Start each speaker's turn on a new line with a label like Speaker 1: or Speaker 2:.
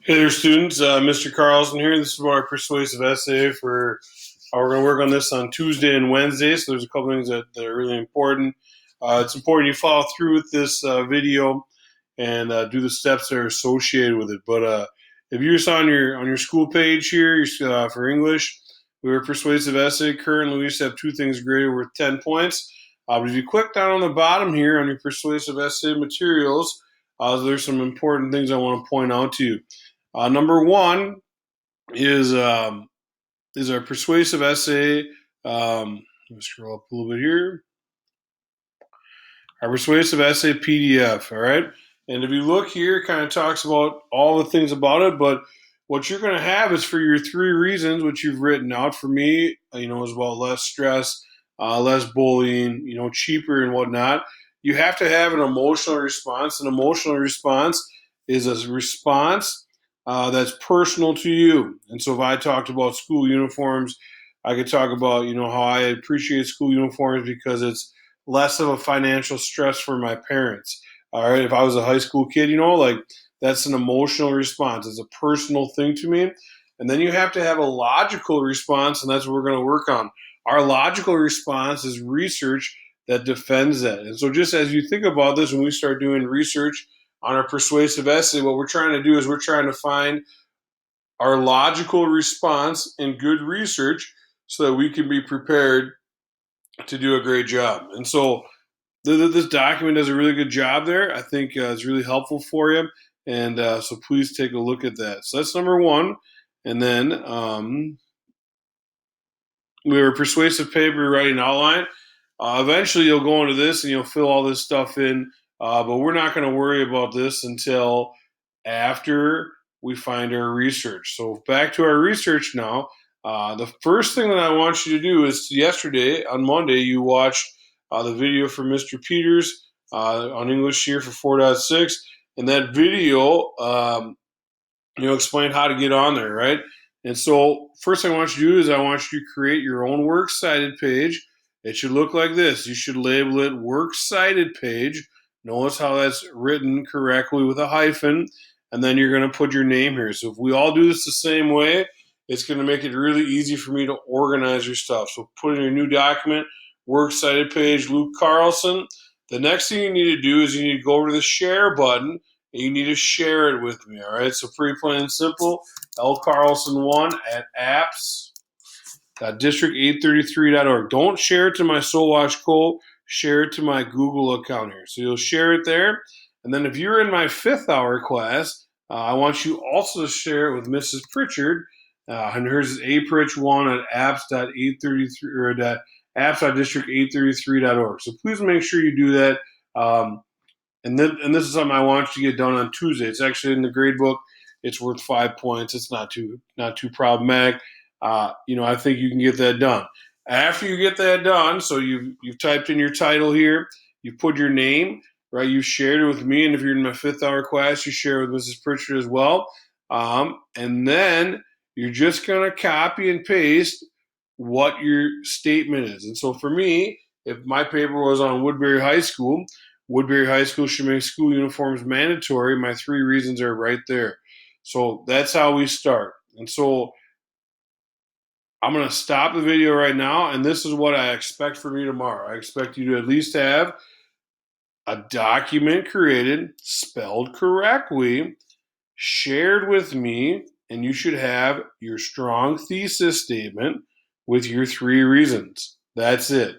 Speaker 1: Hey there, students. Mr. Carlson here. This is our persuasive essay for how we're going to work on this on Tuesday and Wednesday. So there's a couple things that are really important. It's important you follow through with this video and do the steps that are associated with it. But if you're just on your school page here for English, we have a persuasive essay. Currently, we just have two things graded worth 10 points. But if you click down on the bottom here on your persuasive essay materials, there's some important things I want to point out to you. Number one is our persuasive essay. Let me scroll up a little bit here. Our persuasive essay PDF. All right, and if you look here, it kind of talks about all the things about it. But what you're going to have is for your three reasons, which you've written out. For me, is about less stress, less bullying, cheaper and whatnot. You have to have an emotional response. An emotional response is a response that's personal to you. And so if I talked about school uniforms, I could talk about, how I appreciate school uniforms because it's less of a financial stress for my parents. All right. If I was a high school kid, that's an emotional response. It's a personal thing to me. And then you have to have a logical response, and that's what we're going to work on. Our logical response is research that defends that. And so just as you think about this, when we start doing research on our persuasive essay, what we're trying to do is we're trying to find our logical response in good research so that we can be prepared to do a great job. And so this document does a really good job there. I think it's really helpful for you. And so please take a look at that. So that's number one. And then we have a persuasive paper writing outline. Eventually, you'll go into this and you'll fill all this stuff in. But we're not going to worry about this until after we find our research. So back to our research now. The first thing that I want you to do is yesterday, on Monday, you watched the video from Mr. Peters on English here for 4.6. And that video, explained how to get on there, right? And so first thing I want you to do is I want you to create your own works cited page. It should look like this. You should label it works cited page. Notice how that's written correctly with a hyphen. And then you're going to put your name here. So if we all do this the same way, it's going to make it really easy for me to organize your stuff. So put in your new document, works cited page, Luke Carlson. The next thing you need to do is you need to go over to the share button and you need to share it with me. All right. So pretty plain and simple. lcarlson1 at apps.district833.org. Don't share it to my SoulWatch Co. Share it to my Google account here. So you'll share it there. And then if you're in my 5th hour class, I want you also to share it with Mrs. Pritchard. And hers is apritch1 at apps.833 or apps.district833.org. So please make sure you do that. And this is something I want you to get done on Tuesday. It's actually in the grade book. It's worth 5 points. It's not too problematic. I think you can get that done. After you get that done, so you've typed in your title here, you put your name, right? You shared it with me, and if you're in my 5th hour class, you share it with Mrs. Pritchard as well. And then you're just going to copy and paste what your statement is. And so for me, if my paper was on Woodbury High School should make school uniforms mandatory. My 3 reasons are right there. So that's how we start. And so I'm going to stop the video right now, and this is what I expect from you tomorrow. I expect you to at least have a document created, spelled correctly, shared with me, and you should have your strong thesis statement with your 3 reasons. That's it.